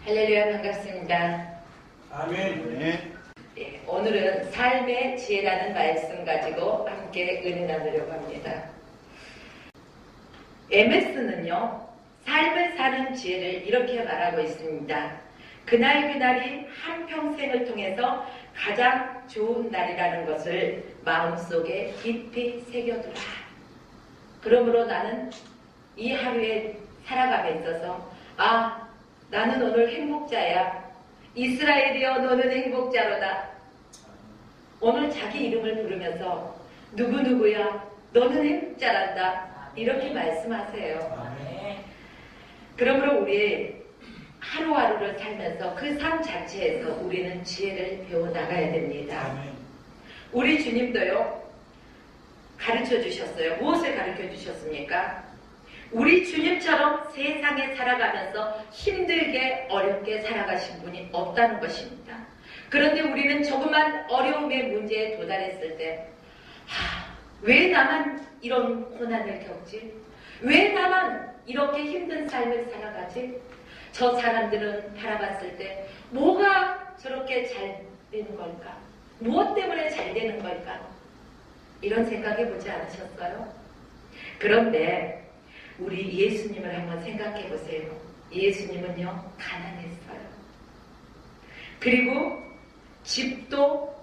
할렐루야, 반갑습니다. 아멘. 네, 오늘은 삶의 지혜라는 말씀 가지고 함께 은혜 나누려고 합니다. MS는요, 삶을 사는 지혜를 이렇게 말하고 있습니다. 그날이 한평생을 통해서 가장 좋은 날이라는 것을 마음속에 깊이 새겨두라. 그러므로 나는 이 하루에 살아감에 있어서 나는 오늘 행복자야. 이스라엘이여 너는 행복자로다. 오늘 자기 이름을 부르면서 누구누구야 너는 행복자란다. 이렇게 말씀하세요. 그러므로 우리 하루하루를 살면서 그 삶 자체에서 우리는 지혜를 배워나가야 됩니다. 우리 주님도요 가르쳐 주셨어요. 무엇을 가르쳐 주셨습니까? 우리 주님처럼 세상에 살아가면서 힘들게 어렵게 살아가신 분이 없다는 것입니다. 그런데 우리는 조그만 어려움의 문제에 도달했을 때 왜 나만 이런 고난을 겪지? 왜 나만 이렇게 힘든 삶을 살아가지? 저 사람들은 바라봤을 때 뭐가 저렇게 잘 되는 걸까? 무엇 때문에 잘 되는 걸까? 이런 생각해보지 않으셨어요? 그런데 우리 예수님을 한번 생각해 보세요. 예수님은요, 가난했어요. 그리고 집도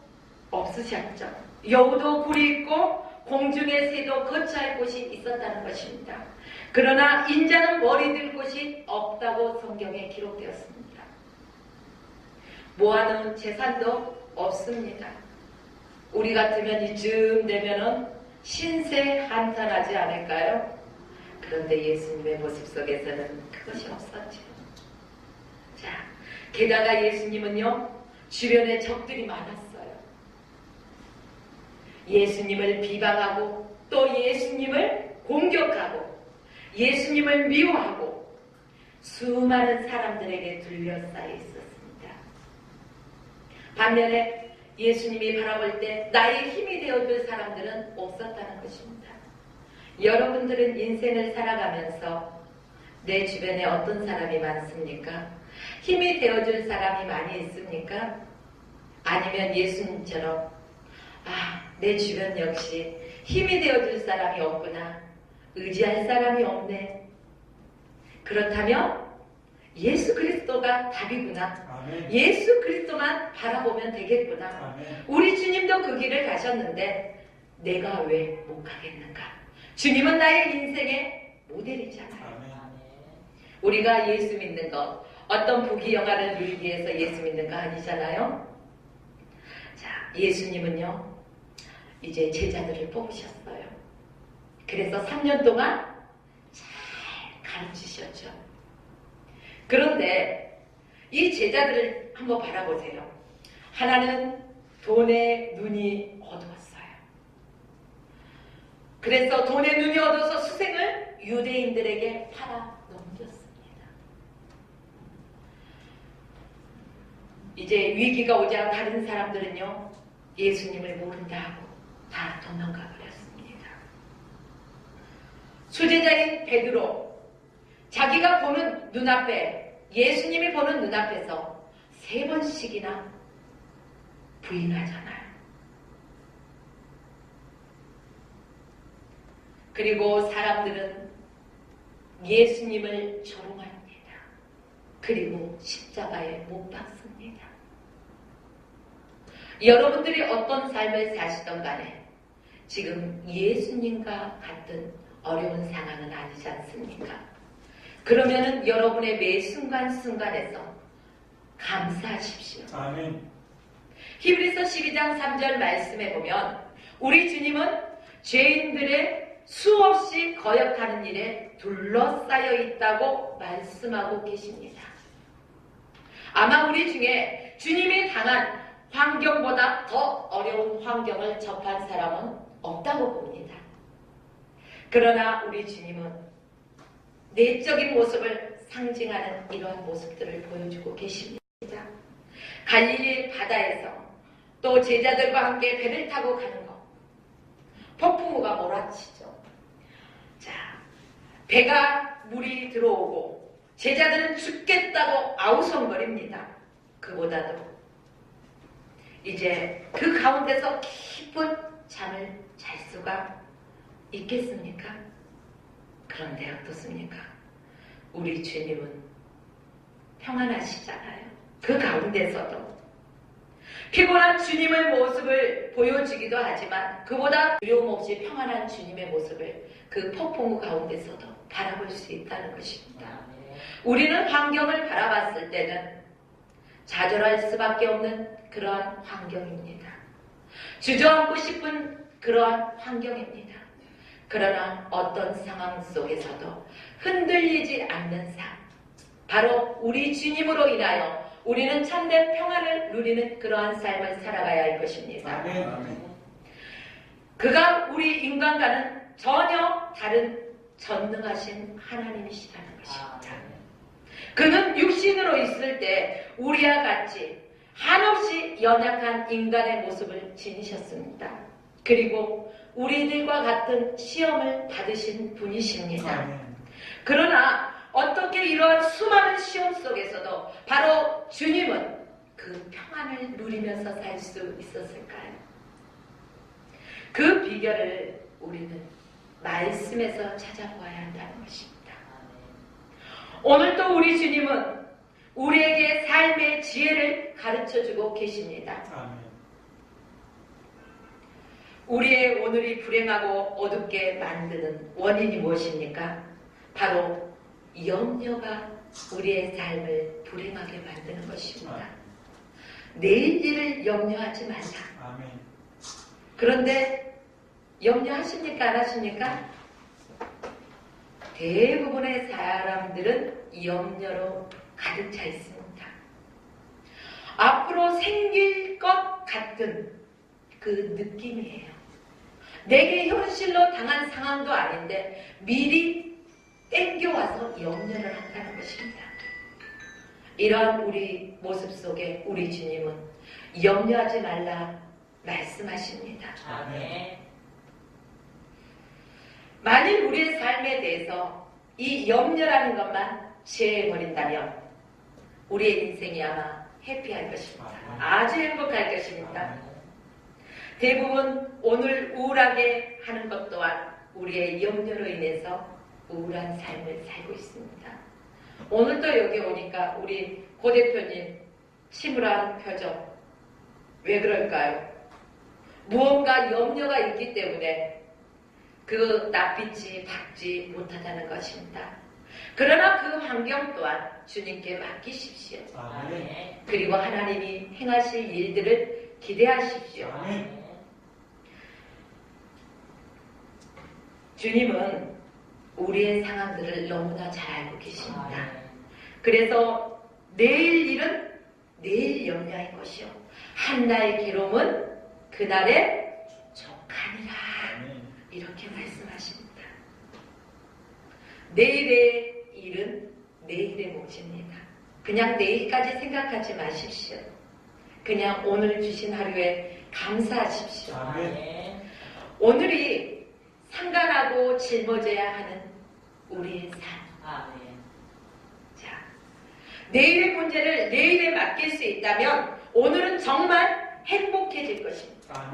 없으셨죠. 여우도 굴이 있고 공중의 새도 거처할 곳이 있었다는 것입니다. 그러나 인자는 머리 들 곳이 없다고 성경에 기록되었습니다. 모아놓은 재산도 없습니다. 우리 같으면 이쯤 되면은 신세 한탄하지 않을까요? 그런데 예수님의 모습 속에서는 그것이 없었죠. 자, 게다가 예수님은요, 주변에 적들이 많았어요. 예수님을 비방하고 또 예수님을 공격하고 예수님을 미워하고 수많은 사람들에게 둘러싸여 있었습니다. 반면에 예수님이 바라볼 때 나의 힘이 되어줄 사람들은 없었다는 것입니다. 여러분들은 인생을 살아가면서 내 주변에 어떤 사람이 많습니까? 힘이 되어줄 사람이 많이 있습니까? 아니면 예수님처럼 내 주변 역시 힘이 되어줄 사람이 없구나. 의지할 사람이 없네. 그렇다면 예수 그리스도가 답이구나. 아멘. 예수 그리스도만 바라보면 되겠구나. 아멘. 우리 주님도 그 길을 가셨는데 내가 왜 못 가겠는가? 주님은 나의 인생의 모델이잖아요. 아멘. 우리가 예수 믿는 것, 어떤 부귀영화를 누리기 위해서 예수 믿는 거 아니잖아요. 자, 예수님은요 이제 제자들을 뽑으셨어요. 그래서 3년 동안 잘 가르치셨죠. 그런데 이 제자들을 한번 바라보세요. 하나는 돈에 눈이 어두웠어요. 그래서 돈에 눈이 어두워서 수생을 유대인들에게 팔아 넘겼습니다. 이제 위기가 오자 다른 사람들은요 예수님을 모른다 하고 다 도망가 버렸습니다. 수제자인 베드로, 자기가 보는 눈앞에, 예수님이 보는 눈앞에서 3번씩이나 부인하잖아요. 그리고 사람들은 예수님을 조롱합니다. 그리고 십자가에 못 박습니다. 여러분들이 어떤 삶을 사시던 간에 지금 예수님과 같은 어려운 상황은 아니지 않습니까? 그러면은 여러분의 매 순간순간에서 감사하십시오. 아멘. 히브리서 12장 3절 말씀에 보면 우리 주님은 죄인들의 수없이 거역하는 일에 둘러싸여 있다고 말씀하고 계십니다. 아마 우리 중에 주님이 당한 환경보다 더 어려운 환경을 접한 사람은 없다고 봅니다. 그러나 우리 주님은 내적인 모습을 상징하는 이러한 모습들을 보여주고 계십니다. 갈릴리 바다에서 또 제자들과 함께 배를 타고 가는 것, 폭풍우가 몰아치죠. 자, 배가 물이 들어오고 제자들은 죽겠다고 아우성거립니다. 그보다도 이제 그 가운데서 깊은 잠을 잘 수가 있겠습니까? 그런데 어떻습니까? 우리 주님은 평안하시잖아요. 그 가운데서도 피곤한 주님의 모습을 보여주기도 하지만 그보다 두려움 없이 평안한 주님의 모습을 그 폭풍우 가운데서도 바라볼 수 있다는 것입니다. 우리는 환경을 바라봤을 때는 좌절할 수밖에 없는 그러한 환경입니다. 주저앉고 싶은 그러한 환경입니다. 그러나 어떤 상황 속에서도 흔들리지 않는 삶, 바로 우리 주님으로 인하여 우리는 참된 평안을 누리는 그러한 삶을 살아가야 할 것입니다. 그가 우리 인간과는 전혀 다른 전능하신 하나님이시라는 것입니다. 그는 육신으로 있을 때 우리와 같이 한없이 연약한 인간의 모습을 지니셨습니다. 그리고 우리들과 같은 시험을 받으신 분이십니다. 그러나 어떻게 이러한 수많은 시험 속에서도 바로 주님은 그 평안을 누리면서 살 수 있었을까요? 그 비결을 우리는 말씀에서 찾아보아야 한다는 것입니다. 오늘도 우리 주님은 우리에게 삶의 지혜를 가르쳐주고 계십니다. 우리의 오늘이 불행하고 어둡게 만드는 원인이 무엇입니까? 바로 염려가 우리의 삶을 불행하게 만드는 것입니다. 내일 일을 염려하지 말라. 그런데 염려하십니까? 안 하십니까? 대부분의 사람들은 염려로 가득 차 있습니다. 앞으로 생길 것 같은 그 느낌이에요. 내게 현실로 당한 상황도 아닌데 미리 땡겨와서 염려를 한다는 것입니다. 이러한 우리 모습 속에 우리 주님은 염려하지 말라 말씀하십니다. 만일 우리의 삶에 대해서 이 염려라는 것만 제해버린다면 우리의 인생이 아마 해피할 것입니다. 아주 행복할 것입니다. 대부분 오늘 우울하게 하는 것 또한 우리의 염려로 인해서 우울한 삶을 살고 있습니다. 오늘도 여기 오니까 우리 고 대표님 침울한 표정, 왜 그럴까요? 무언가 염려가 있기 때문에 그 낯빛이 밝지 못하다는 것입니다. 그러나 그 환경 또한 주님께 맡기십시오. 그리고 하나님이 행하실 일들을 기대하십시오. 주님은 우리의 상황들을 너무나 잘 알고 계십니다. 그래서 내일 일은 내일 염려할 것이요 한날 괴로움은 그날에 족하니라 이렇게 말씀하십니다. 내일의 일은 내일의 몫입니다. 그냥 내일까지 생각하지 마십시오. 그냥 오늘 주신 하루에 감사하십시오. 오늘이 상관하고 짊어져야 하는 우리의 삶. 자, 내일의 문제를 내일에 맡길 수 있다면 오늘은 정말 행복해질 것입니다.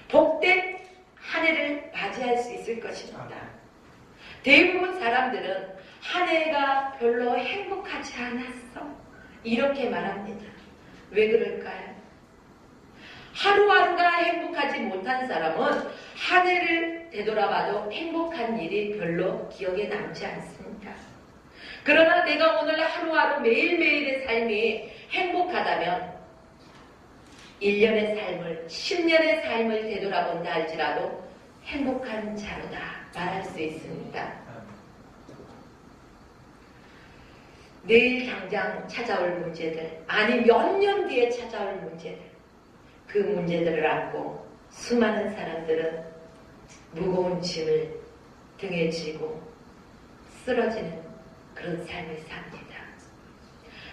복된 한 해를 맞이할 수 있을 것입니다. 대부분 사람들은 한 해가 별로 행복하지 않았어 이렇게 말합니다. 왜 그럴까요? 하루하루가 행복하지 못한 사람은 한 해를 되돌아봐도 행복한 일이 별로 기억에 남지 않습니다. 그러나 내가 오늘 하루하루 매일매일의 삶이 행복하다면 1년의 삶을 10년의 삶을 되돌아본다 할지라도 행복한 자로다 말할 수 있습니다. 내일 당장 찾아올 문제들, 아니 몇 년 뒤에 찾아올 문제들, 그 문제들을 안고 수많은 사람들은 무거운 짐을 등에 지고 쓰러지는 그런 삶을 삽니다.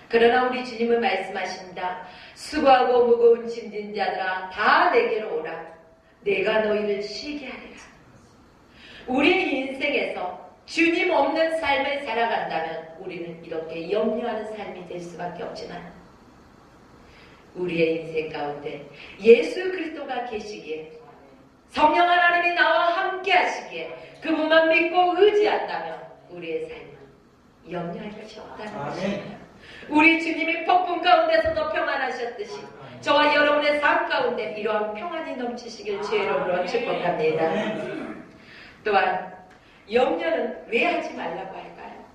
그러나 우리 주님은 말씀하십니다. 수고하고 무거운 짐진 자들아 다 내게로 오라. 내가 너희를 쉬게 하리라. 우리의 인생에서 주님 없는 삶을 살아간다면 우리는 이렇게 염려하는 삶이 될 수밖에 없지만 우리의 인생 가운데 예수 그리스도가 계시기에 성령 하나님이 나와 함께 하시기에 그분만 믿고 의지한다면 우리의 삶은 염려할 것이 없다는 것입니다. 우리 주님이 폭풍 가운데서도 평안하셨듯이 저와 여러분의 삶 가운데 이러한 평안이 넘치시길 주의 이름으로 축복합니다. 또한 염려는 왜 하지 말라고 할까요?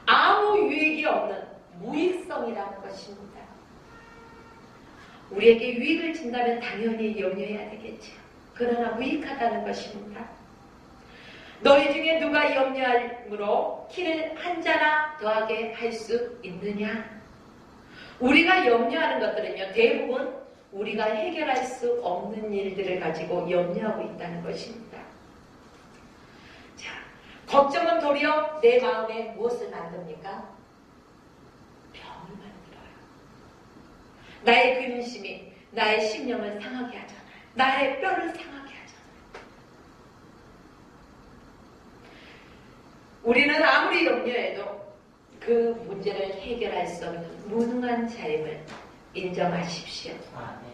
아무 유익이 없는 무익성이라는 것입니다. 우리에게 유익을 준다면 당연히 염려해야 되겠죠. 그러나 무익하다는 것입니다. 너희 중에 누가 염려함으로 키를 한 자나 더하게 할 수 있느냐? 우리가 염려하는 것들은요, 대부분 우리가 해결할 수 없는 일들을 가지고 염려하고 있다는 것입니다. 자, 걱정은 도리어 내 마음에 무엇을 만듭니까? 병을 만들어요. 나의 근심이 나의 심령을 상하게 하잖아요. 나의 뼈를 상하게 하잖아요. 우리는 아무리 염려해도 그 문제를 해결할 수 없는 무능한 자임을 인정하십시오.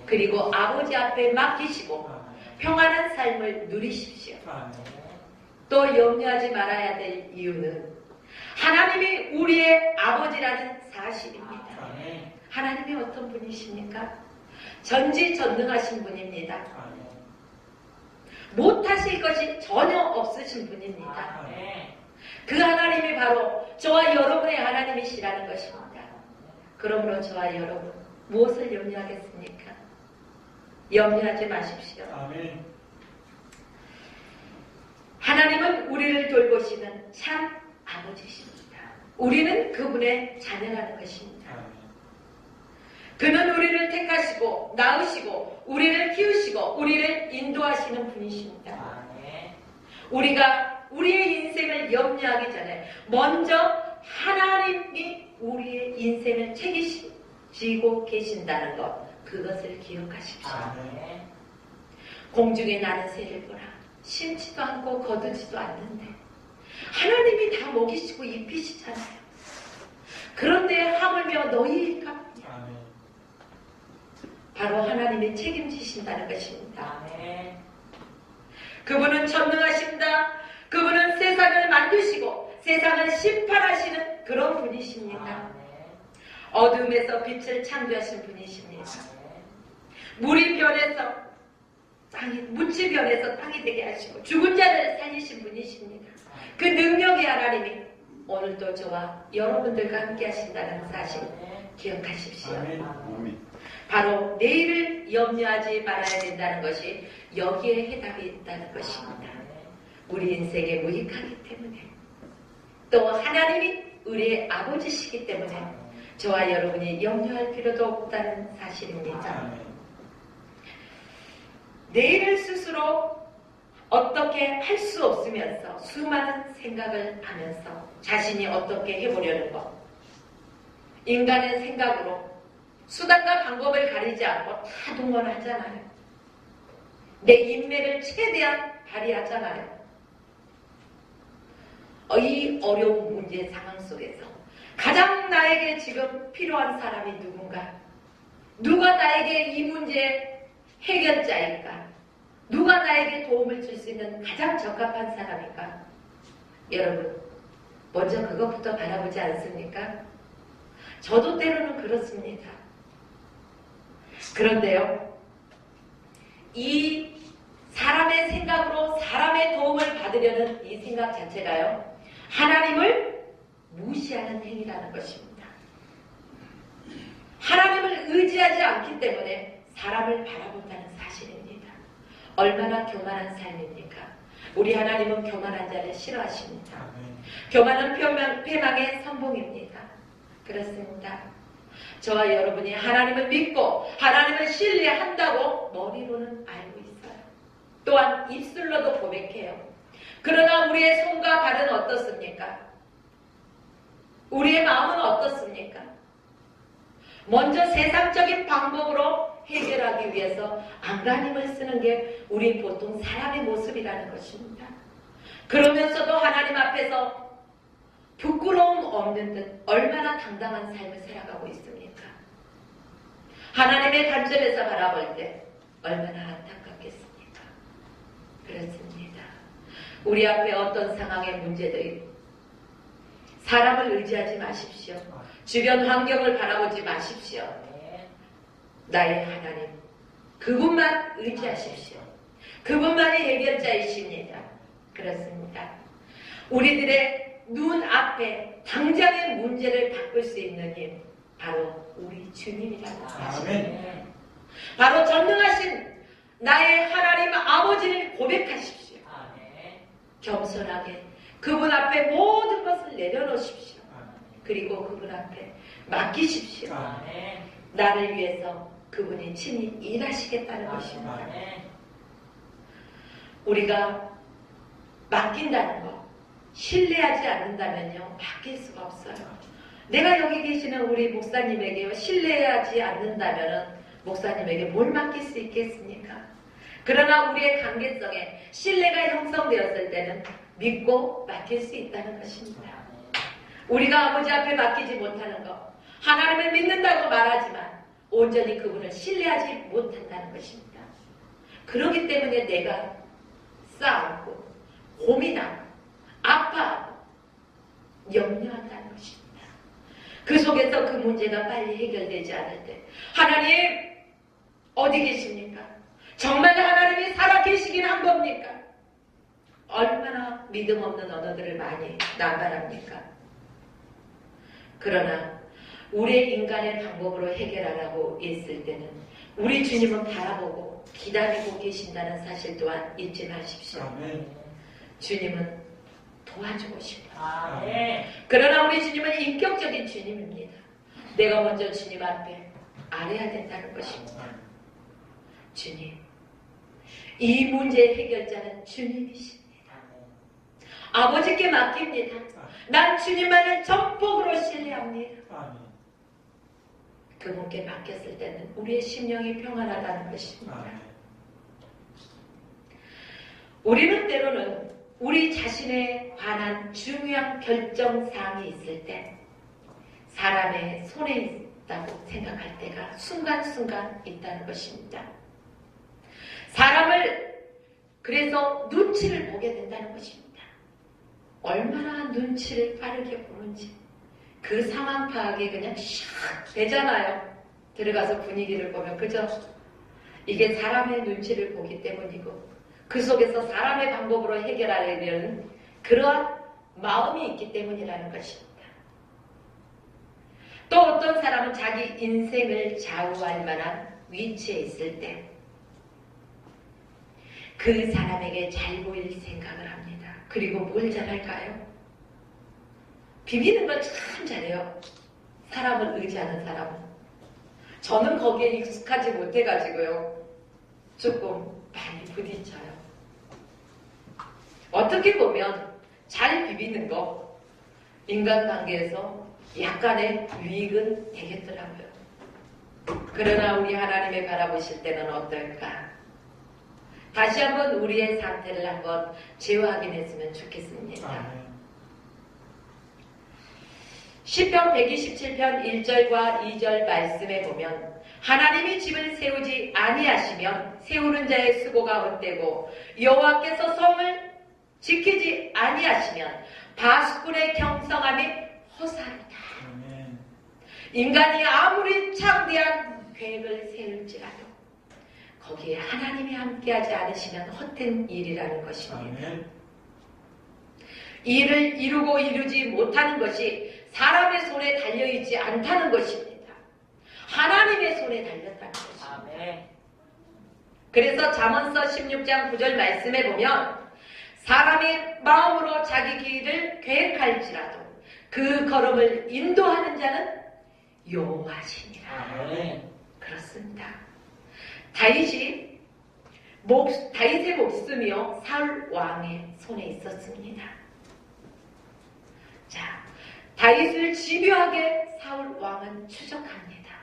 그리고 아버지 앞에 맡기시고 평안한 삶을 누리십시오. 또 염려하지 말아야 될 이유는 하나님이 우리의 아버지라는 사실입니다. 하나님이 어떤 분이십니까? 전지전능하신 분입니다. 못하실 것이 전혀 없으신 분입니다. 그 하나님이 바로 저와 여러분의 하나님이시라는 것입니다. 그러므로 저와 여러분 무엇을 염려하겠습니까? 염려하지 마십시오. 하나님은 우리를 돌보시는 참 아버지십니다. 우리는 그분의 자녀라는 것입니다. 그는 우리를 택하시고 낳으시고 우리를 키우시고 우리를 인도하시는 분이십니다. 우리가 우리의 인생을 염려하기 전에 먼저 하나님이 우리의 인생을 책임지고 계신다는 것, 그것을 기억하십시오. 공중에 나는 새를 보라. 심지도 않고 거두지도 않는데 하나님이 다 먹이시고 입히시잖아요. 그런데 하물며 너희일까? 바로 하나님이 책임지신다는 것입니다. 그분은 전능하십니다. 그분은 세상을 만드시고 세상을 심판하시는 그런 분이십니다. 어둠에서 빛을 창조하신 분이십니다. 물이 변해서 묻이 변해서 땅이 되게 하시고 죽은 자를 살리신 분이십니다. 그 능력의 하나님이 오늘도 저와 여러분들과 함께 하신다는 사실 기억하십시오. 바로 내일을 염려하지 말아야 된다는 것이 여기에 해답이 있다는 것입니다. 우리 인생에 무익하기 때문에 또 하나님이 우리의 아버지시기 때문에 저와 여러분이 염려할 필요도 없다는 사실입니다. 내일을 스스로 어떻게 할 수 없으면서 수많은 생각을 하면서 자신이 어떻게 해보려는 것, 인간의 생각으로 수단과 방법을 가리지 않고 다 동원하잖아요. 내 인맥을 최대한 발휘하잖아요. 이 어려운 문제 상황 속에서 가장 나에게 지금 필요한 사람이 누군가? 누가 나에게 이 문제의 해결자일까? 누가 나에게 도움을 줄 수 있는 가장 적합한 사람일까? 여러분, 먼저 그것부터 바라보지 않습니까? 저도 때로는 그렇습니다. 그런데요, 이 사람의 생각으로 사람의 도움을 받으려는 이 생각 자체가요, 하나님을 무시하는 행위라는 것입니다. 하나님을 의지하지 않기 때문에 사람을 바라본다는 사실입니다. 얼마나 교만한 삶입니까? 우리 하나님은 교만한 자를 싫어하십니다. 교만은 패망의 선봉입니다. 그렇습니다. 저와 여러분이 하나님을 믿고 하나님을 신뢰한다고 머리로는 알고 있어요. 또한 입술로도 고백해요. 그러나 우리의 손과 발은 어떻습니까? 우리의 마음은 어떻습니까? 먼저 세상적인 방법으로 해결하기 위해서 안간힘을 쓰는 게 우리 보통 사람의 모습이라는 것입니다. 그러면서도 하나님 앞에서 부끄러움 없는 듯 얼마나 당당한 삶을 살아가고 있습니까? 하나님의 관점에서 바라볼 때 얼마나 안타깝겠습니까? 그렇습니다. 우리 앞에 어떤 상황의 문제들이 사람을 의지하지 마십시오. 주변 환경을 바라보지 마십시오. 나의 하나님, 그분만 의지하십시오. 그분만이 해결자이십니다. 그렇습니다. 우리들의 눈앞에 당장의 문제를 바꿀 수 있는 힘, 바로 우리 주님이라는 것입니다. 바로 전능하신 나의 하나님 아버지를 고백하십시오. 겸손하게 그분 앞에 모든 것을 내려놓으십시오. 그리고 그분 앞에 맡기십시오. 나를 위해서 그분이 친히 일하시겠다는 것입니다. 우리가 맡긴다는 것, 신뢰하지 않는다면요, 맡길 수가 없어요. 내가 여기 계시는 우리 목사님에게 신뢰하지 않는다면 목사님에게 뭘 맡길 수 있겠습니까? 그러나 우리의 관계성에 신뢰가 형성되었을 때는 믿고 맡길 수 있다는 것입니다. 우리가 아버지 앞에 맡기지 못하는 것, 하나님을 믿는다고 말하지만 온전히 그분을 신뢰하지 못한다는 것입니다. 그렇기 때문에 내가 싸우고 고민하고 아파하고 염려한다는 것입니다. 그 속에서 그 문제가 빨리 해결되지 않을 때 하나님 어디 계십니까? 정말 하나님이 살아계시긴 한 겁니까? 얼마나 믿음 없는 언어들을 많이 남발합니까? 그러나 우리의 인간의 방법으로 해결하라고 했을 때는 우리 주님은 바라보고 기다리고 계신다는 사실 또한 잊지 마십시오. 아멘. 주님은 도와주고 싶어요. 아멘. 그러나 우리 주님은 인격적인 주님입니다. 내가 먼저 주님 앞에 아뢰야 된다는 것입니다. 주님, 이 문제의 해결자는 주님이십니다. 아버지께 맡깁니다. 난 주님만을 전폭으로 신뢰합니다. 아멘. 그분께 맡겼을 때는 우리의 심령이 평안하다는 것입니다. 아멘. 우리는 때로는 우리 자신에 관한 중요한 결정사항이 있을 때 사람의 손에 있다고 생각할 때가 순간순간 있다는 것입니다. 사람을 그래서 눈치를 보게 된다는 것입니다. 얼마나 눈치를 빠르게 보는지 그 상황 파악이 그냥 샥 되잖아요. 들어가서 분위기를 보면 그죠? 이게 사람의 눈치를 보기 때문이고 그 속에서 사람의 방법으로 해결하려는 그러한 마음이 있기 때문이라는 것입니다. 또 어떤 사람은 자기 인생을 좌우할 만한 위치에 있을 때 그 사람에게 잘 보일 생각을 합니다. 그리고 뭘 잘할까요? 비비는 걸 참 잘해요. 사람을 의지하는 사람은. 저는 거기에 익숙하지 못해가지고요. 조금 많이 부딪혀요. 어떻게 보면 잘 비비는 거 인간관계에서 약간의 유익은 되겠더라고요. 그러나 우리 하나님을 바라보실 때는 어떨까? 다시 한번 우리의 상태를 한번 재확인했으면 좋겠습니다. 아멘. 시편 127편 1절과 2절 말씀에 보면 하나님이 집을 세우지 아니하시면 세우는 자의 수고가 헛되고 여호와께서 성을 지키지 아니하시면 바수꾼의 경성함이 허사로다. 아멘. 인간이 아무리 창대한 계획을 세울지라도 거기에 하나님이 함께하지 않으시면 헛된 일이라는 것입니다. 아멘. 일을 이루고 이루지 못하는 것이 사람의 손에 달려있지 않다는 것입니다. 하나님의 손에 달렸다는 것입니다. 아멘. 그래서 잠언서 16장 9절 말씀에 보면 사람이 마음으로 자기 길을 계획할지라도 그 걸음을 인도하는 자는 여호와시니라. 아멘. 그렇습니다. 다윗의 목숨이요 사울 왕의 손에 있었습니다. 자, 다윗을 집요하게 사울 왕은 추적합니다.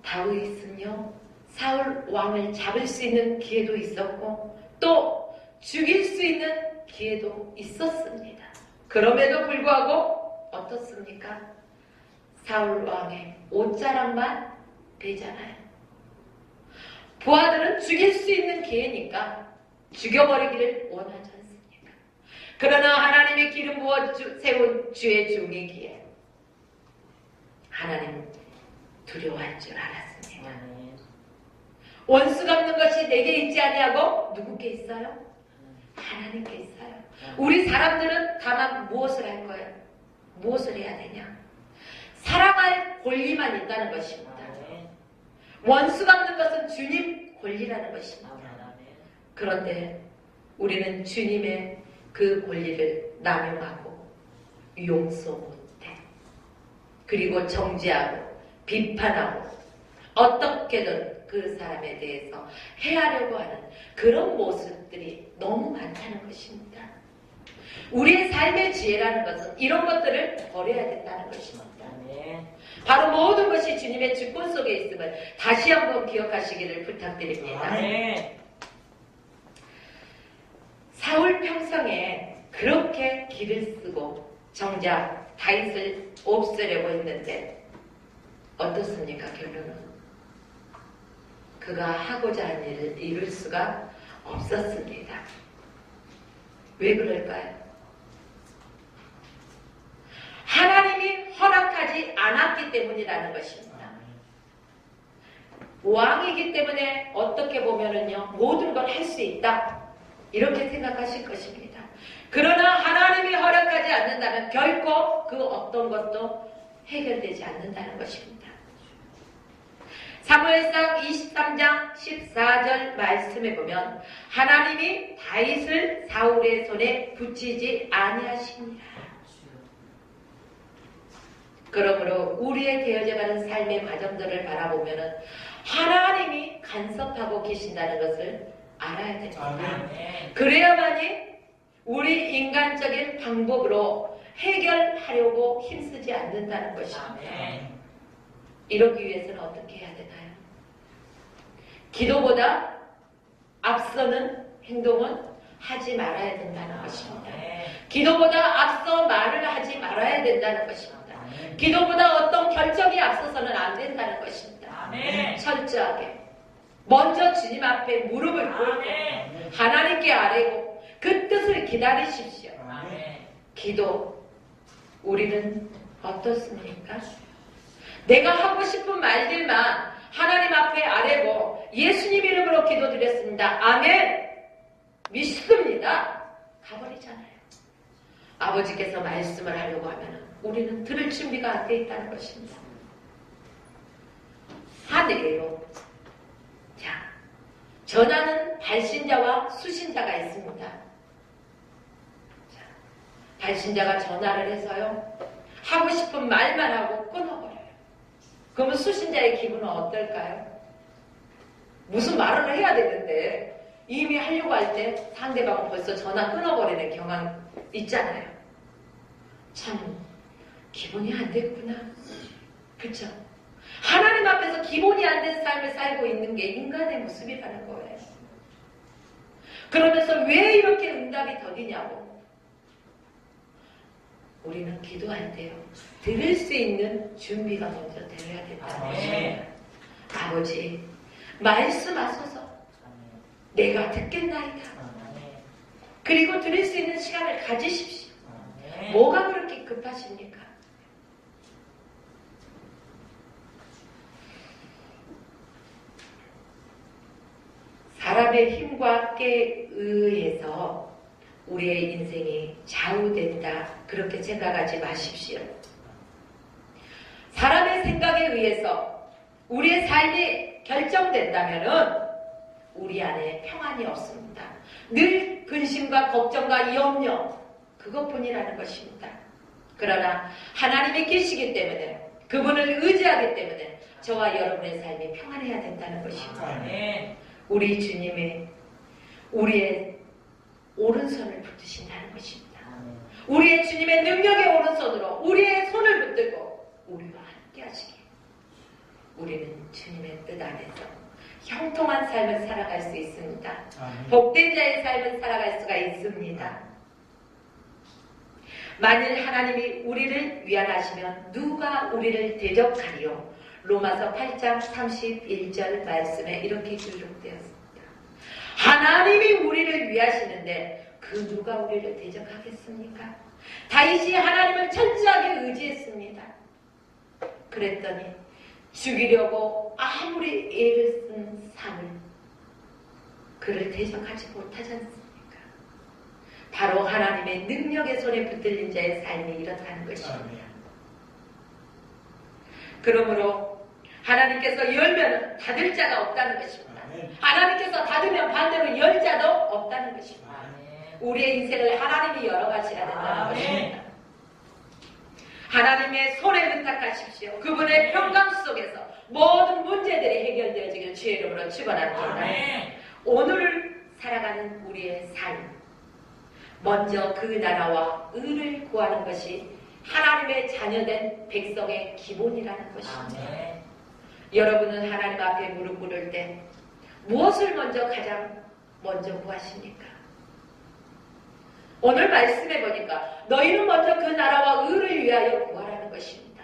다윗은요 사울 왕을 잡을 수 있는 기회도 있었고 또 죽일 수 있는 기회도 있었습니다. 그럼에도 불구하고 어떻습니까? 사울 왕의 옷자락만 되잖아요. 부하들은 죽일 수 있는 기회니까 죽여버리기를 원하지 않습니까? 그러나 하나님의 기름 부어 세운 주의 종이기에 하나님 두려워할 줄 알았습니다. 원수 갚는 것이 내게 있지 아니하고 누구께 있어요? 하나님께 있어요. 우리 사람들은 다만 무엇을 할 거예요? 무엇을 해야 되냐? 사랑할 권리만 있다는 것입니다. 원수 갚는 것은 주님 권리라는 것입니다. 그런데 우리는 주님의 그 권리를 남용하고 용서 못해. 그리고 정죄하고 비판하고 어떻게든 그 사람에 대해서 해하려고 하는 그런 모습들이 너무 많다는 것입니다. 우리의 삶의 지혜라는 것은 이런 것들을 버려야 된다는 것입니다. 바로 모든 것이 주님의 주권 속에 있음을 다시 한번 기억하시기를 부탁드립니다. 사울 평성에 그렇게 길을 쓰고 정작 다윗을 없애려고 했는데 어떻습니까? 결론은 그가 하고자 한 일을 이룰 수가 없었습니다. 왜 그럴까요? 하나님이 허락하지 않았기 때문이라는 것입니다. 왕이기 때문에 어떻게 보면은요, 모든 걸 할 수 있다. 이렇게 생각하실 것입니다. 그러나 하나님이 허락하지 않는다면 결코 그 어떤 것도 해결되지 않는다는 것입니다. 사무엘상 23장 14절 말씀에 보면 하나님이 다윗을 사울의 손에 붙이지 아니하십니다. 그러므로 우리의 되어져가는 삶의 과정들을 바라보면 하나님이 간섭하고 계신다는 것을 알아야 됩니다. 그래야만이 우리 인간적인 방법으로 해결하려고 힘쓰지 않는다는 것입니다. 이러기 위해서는 어떻게 해야 되나요? 기도보다 앞서는 행동은 하지 말아야 된다는 것입니다. 기도보다 앞서 말을 하지 말아야 된다는 것입니다. 기도보다 어떤 결정이 앞서서는 안 된다는 것입니다. 철저하게 먼저 주님 앞에 무릎을 꿇고 하나님께 아뢰고 그 뜻을 기다리십시오. 기도 우리는 어떻습니까? 내가 하고 싶은 말들만 하나님 앞에 아뢰고 예수님 이름으로 기도드렸습니다. 아멘. 믿습니다. 가버리잖아요. 아버지께서 말씀을 하려고 하면 우리는 들을 준비가 안 돼 있다는 것입니다. 하늘에요. 자, 전하는 발신자와 수신자가 있습니다. 자, 발신자가 전화를 해서요, 하고 싶은 말만 하고 끊어버려요. 그러면 수신자의 기분은 어떨까요? 무슨 말을 해야 되는데 이미 하려고 할 때 상대방은 벌써 전화 끊어버리는 경향 있잖아요. 참 기본이 안 됐구나. 그렇죠? 하나님 앞에서 기본이 안 된 삶을 살고 있는 게 인간의 모습이라는 거예요. 그러면서 왜 이렇게 응답이 더디냐고. 우리는 기도할 때요, 들을 수 있는 준비가 먼저 되어야 된다는 것입니다. 아버지, 말씀하소서. 내가 듣겠나이다. 그리고 들을 수 있는 시간을 가지십시오. 뭐가 그렇게 급하십니까? 사람의 힘과 때에 의해서 우리의 인생이 좌우된다. 그렇게 생각하지 마십시오. 사람의 생각에 의해서 우리의 삶이 결정된다면 우리 안에 평안이 없습니다. 늘 근심과 걱정과 염려, 그것뿐이라는 것입니다. 그러나 하나님이 계시기 때문에, 그분을 의지하기 때문에 저와 여러분의 삶이 평안해야 된다는 것입니다. 우리 주님의 우리의 오른손을 붙드신다는 것입니다. 우리의 주님의 능력의 오른손으로 우리의 손을 붙들고 우리와 함께 하시길. 우리는 주님의 뜻 안에서 형통한 삶을 살아갈 수 있습니다. 아멘. 복된 자의 삶을 살아갈 수가 있습니다. 만일 하나님이 우리를 위안하시면 누가 우리를 대적하리요? 로마서 8장 31절 말씀에 이렇게 기록되었습니다. 하나님이 우리를 위하시는데 그 누가 우리를 대적하겠습니까? 다윗이 하나님을 철저하게 의지했습니다. 그랬더니 죽이려고 아무리 애를 쓴 사울, 그를 대적하지 못하지 않습니까? 바로 하나님의 능력의 손에 붙들린 자의 삶이 이렇다는 것입니다. 그러므로 하나님께서 열면 닫을 자가 없다는 것입니다. 하나님께서 닫으면 반대로 열 자도 없다는 것입니다. 우리의 인생을 하나님이 열어가셔야 된다는 것입니다. 하나님의 손에 의탁하십시오. 그분의 평강 속에서 모든 문제들이 해결되어지길 주의 이름으로 축원합니다. 오늘 살아가는 우리의 삶, 먼저 그 나라와 의를 구하는 것이 하나님의 자녀된 백성의 기본이라는 것입니다. 여러분은 하나님 앞에 무릎 꿇을 때 무엇을 가장 먼저 구하십니까? 오늘 말씀해 보니까 너희는 먼저 그 나라와 의를 위하여 구하라는 것입니다.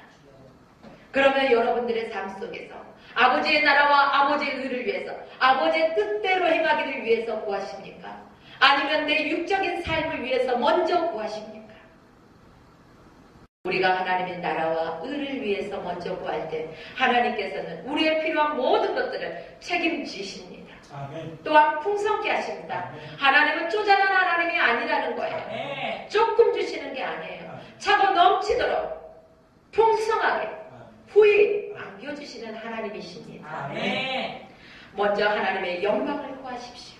그러면 여러분들의 삶 속에서 아버지의 나라와 아버지의 의를 위해서, 아버지의 뜻대로 행하기를 위해서 구하십니까? 아니면 내 육적인 삶을 위해서 먼저 구하십니까? 우리가 하나님의 나라와 의를 위해서 먼저 구할 때 하나님께서는 우리의 필요한 모든 것들을 책임지십니다. 아멘. 또한 풍성케 하십니다. 아멘. 하나님은 쪼잔한 하나님이 아니라는 거예요. 아멘. 조금 주시는 게 아니에요. 아멘. 차고 넘치도록 풍성하게 후히 안겨주시는 하나님이십니다. 아멘. 먼저 하나님의 영광을 구하십시오.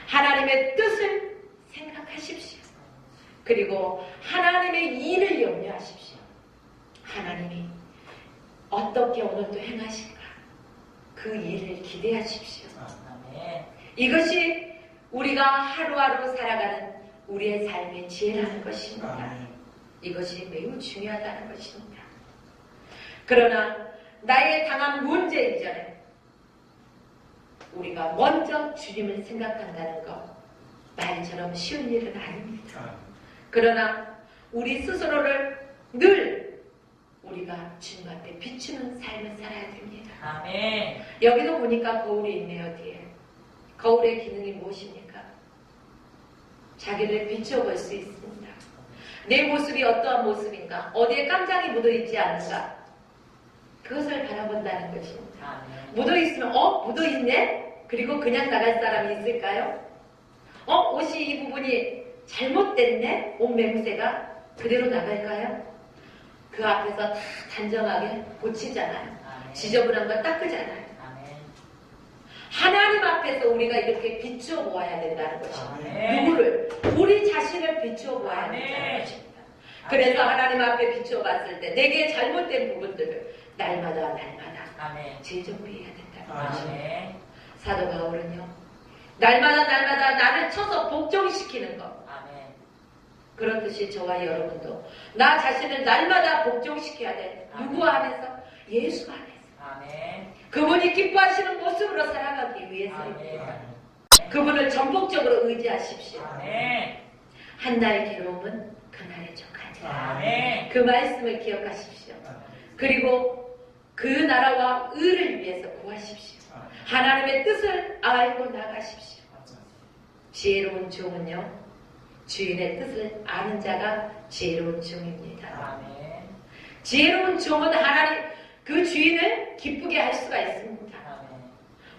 하나님의 뜻을 생각하십시오. 그리고 하나님의 일을 염려하십시오. 하나님이 어떻게 오늘도 행하실까? 그 일을 기대하십시오. 이것이 우리가 하루하루 살아가는 우리의 삶의 지혜라는 것입니다. 이것이 매우 중요하다는 것입니다. 그러나 나의 당한 문제 이전에 우리가 먼저 주님을 생각한다는 것, 말처럼 쉬운 일은 아닙니다. 그러나 우리 스스로를 늘 우리가 주님 앞에 비추는 삶을 살아야 됩니다. 아멘. 여기도 보니까 거울이 있네요, 뒤에. 거울의 기능이 무엇입니까? 자기를 비춰볼 수 있습니다. 내 모습이 어떠한 모습인가? 어디에 깜장이 묻어있지 않는가? 그것을 바라본다는 것입니다. 묻어있으면 묻어있네? 그리고 그냥 나갈 사람이 있을까요? 옷이 이 부분이 잘못됐네? 옷 매무새가 그대로 나갈까요? 그 앞에서 다 단정하게 고치잖아요. 지저분한 거 닦으잖아요. 하나님 앞에서 우리가 이렇게 비추어 보아야 된다는 것입니다. 누구를? 우리 자신을 비추어 보아야 된다는 것입니다. 그래서 하나님 앞에 비추어 봤을 때 내게 잘못된 부분들을 날마다 재정비해야 된다는 것입니다. 사도 바울은요, 날마다 나를 쳐서 복종시키는 것, 그렇듯이 저와 여러분도 나 자신을 날마다 복종시켜야 돼. 누구 안에서? 예수 안에서. 그분이 기뻐하시는 모습으로 살아가기 위해서입니다. 그분을 전폭적으로 의지하십시오. 한나의 괴로움은 그날의 족하니라. 그 말씀을 기억하십시오. 그리고 그 나라와 의를 위해서 구하십시오. 하나님의 뜻을 알고 나가십시오. 지혜로운 종은요, 주인의 뜻을 아는 자가 지혜로운 종입니다. 지혜로운 종은 하나님, 그 주인을 기쁘게 할 수가 있습니다.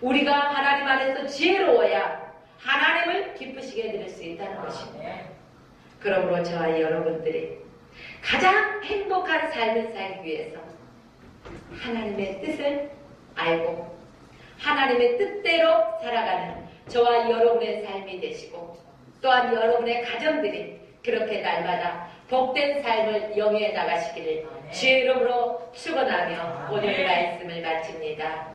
우리가 하나님 안에서 지혜로워야 하나님을 기쁘시게 해드릴 수 있다는 것입니다. 그러므로 저와 여러분들이 가장 행복한 삶을 살기 위해서 하나님의 뜻을 알고 하나님의 뜻대로 살아가는 저와 여러분의 삶이 되시고, 또한 여러분의 가정들이 그렇게 날마다 복된 삶을 영위해 나가시기를 주의 이름으로 축원하며 오늘 말씀을 마칩니다.